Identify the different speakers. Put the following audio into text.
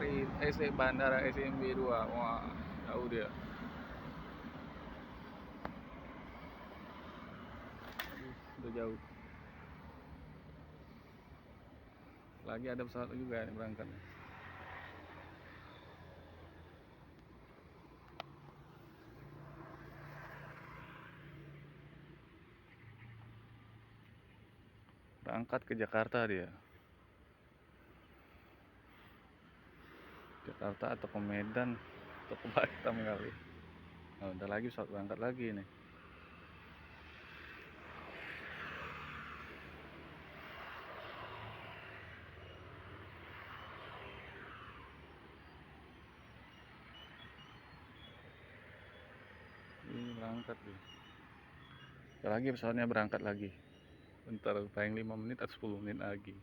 Speaker 1: dari Bandara SMB 2. Wah, jauh dia. Udah jauh. Lagi ada pesawat juga yang berangkat. Berangkat ke Jakarta dia. Jakarta atau ke Medan atau ke Batam kali. Nah, udah lagi pesawat berangkat lagi nih. Ini berangkat nih. Udah lagi pesawatnya berangkat lagi. Bentar, paling 5 menit atau 10 menit lagi.